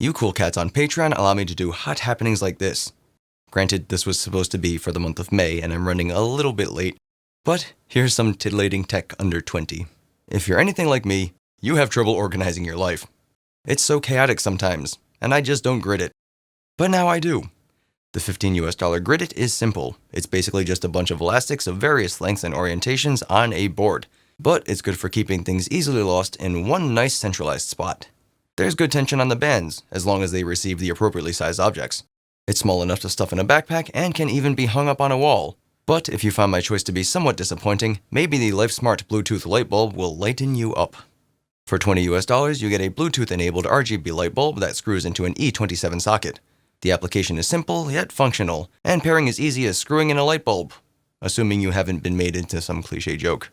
You cool cats on Patreon allow me to do hot happenings like this. Granted, this was supposed to be for the month of May and I'm running a little bit late, but here's some titillating tech under 20. If you're anything like me, you have trouble organizing your life. It's so chaotic sometimes, and I just don't grid it. But now I do. The $15 grid it is simple. It's basically just a bunch of elastics of various lengths and orientations on a board, but it's good for keeping things easily lost in one nice centralized spot. There's good tension on the bands, as long as they receive the appropriately sized objects. It's small enough to stuff in a backpack and can even be hung up on a wall. But if you found my choice to be somewhat disappointing, maybe the LifeSmart Bluetooth light bulb will lighten you up. For $20, you get a Bluetooth-enabled RGB light bulb that screws into an E27 socket. The application is simple, yet functional, and pairing is easy as screwing in a light bulb, assuming you haven't been made into some cliché joke.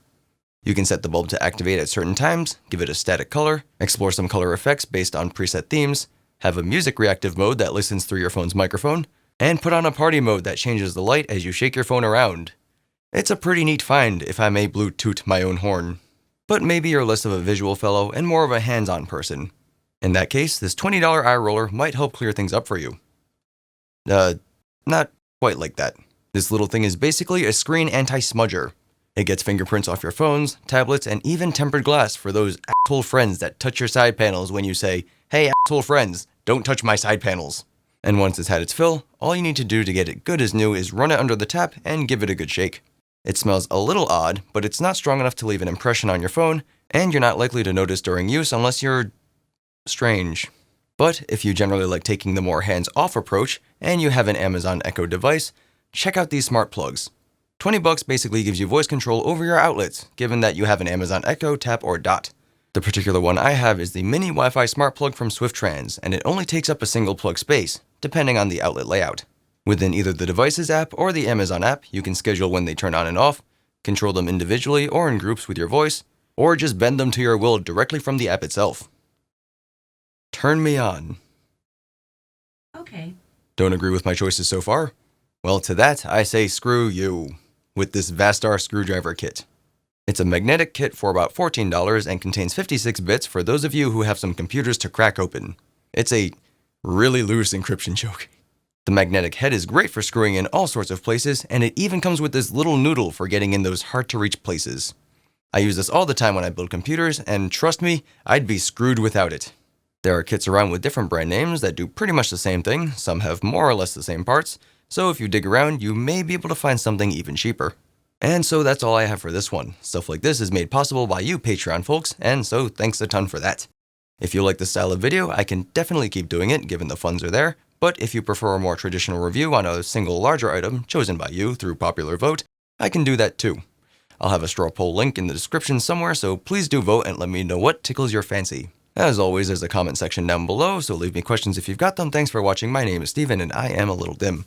You can set the bulb to activate at certain times, give it a static color, explore some color effects based on preset themes, have a music reactive mode that listens through your phone's microphone, and put on a party mode that changes the light as you shake your phone around. It's a pretty neat find, if I may Bluetooth my own horn. But maybe you're less of a visual fellow and more of a hands-on person. In that case, this $20 eye roller might help clear things up for you. Not quite like that. This little thing is basically a screen anti-smudger. It gets fingerprints off your phones, tablets, and even tempered glass for those asshole friends that touch your side panels when you say, "Hey asshole friends, don't touch my side panels." And once it's had its fill, all you need to do to get it good as new is run it under the tap and give it a good shake. It smells a little odd, but it's not strong enough to leave an impression on your phone, and you're not likely to notice during use unless you're strange. But if you generally like taking the more hands-off approach, and you have an Amazon Echo device, check out these smart plugs. $20 basically gives you voice control over your outlets, given that you have an Amazon Echo, Tap, or Dot. The particular one I have is the mini Wi-Fi smart plug from SwiftTrans, and it only takes up a single plug space, depending on the outlet layout. Within either the Devices app or the Amazon app, you can schedule when they turn on and off, control them individually or in groups with your voice, or just bend them to your will directly from the app itself. Turn me on. Okay. Don't agree with my choices so far? Well, to that, I say screw you, with this Vastar screwdriver kit. It's a magnetic kit for about $14 and contains 56 bits for those of you who have some computers to crack open. It's a really loose encryption joke. The magnetic head is great for screwing in all sorts of places, and it even comes with this little noodle for getting in those hard-to-reach places. I use this all the time when I build computers, and trust me, I'd be screwed without it. There are kits around with different brand names that do pretty much the same thing, some have more or less the same parts, so if you dig around, you may be able to find something even cheaper. And so that's all I have for this one. Stuff like this is made possible by you Patreon folks, and so thanks a ton for that. If you like this style of video, I can definitely keep doing it, given the funds are there. But if you prefer a more traditional review on a single larger item chosen by you through popular vote, I can do that too. I'll have a straw poll link in the description somewhere, so please do vote and let me know what tickles your fancy. As always, there's a comment section down below, so leave me questions if you've got them. Thanks for watching. My name is Steven, and I am ALittleDIMM.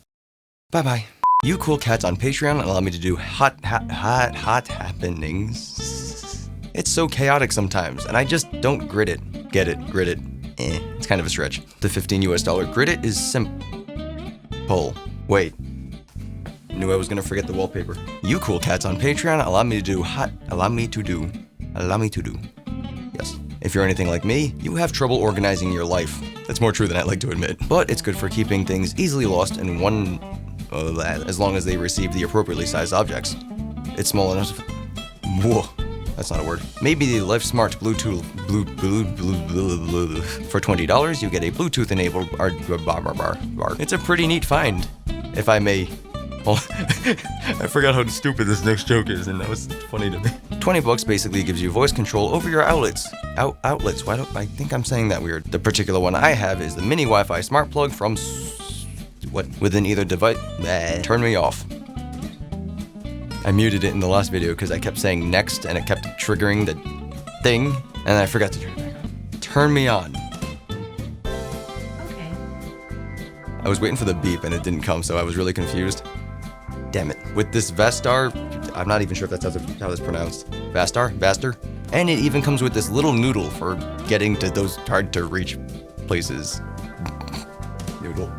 Bye-bye. You cool cats on Patreon allow me to do hot happenings. It's so chaotic sometimes, and I just don't grid it. Get it, grid it. It's kind of a stretch. The $15 grid it is simple. Wait. Knew I was gonna forget the wallpaper. You cool cats on Patreon allow me to do. Yes. If you're anything like me, you have trouble organizing your life. That's more true than I'd like to admit. But it's good for keeping things easily lost in one, as long as they receive the appropriately sized objects. It's small enough to... Whoa. That's not a word. Maybe the LifeSmart Bluetooth. For $20, you get a Bluetooth-enabled bar. It's a pretty neat find, if I may. Well, I forgot how stupid this next joke is, and that was funny to me. $20 basically gives you voice control over your outlets. Outlets. Why don't I think I'm saying that weird? The particular one I have is the mini Wi-Fi smart plug from within either device. Turn me off. I muted it in the last video because I kept saying next and it kept triggering the thing, and I forgot to turn it back on. Turn me on. Okay. I was waiting for the beep and it didn't come, so I was really confused. Damn it. With this Vastar, I'm not even sure if that's how it's pronounced. Vastar? And it even comes with this little noodle for getting to those hard to reach places. Noodle.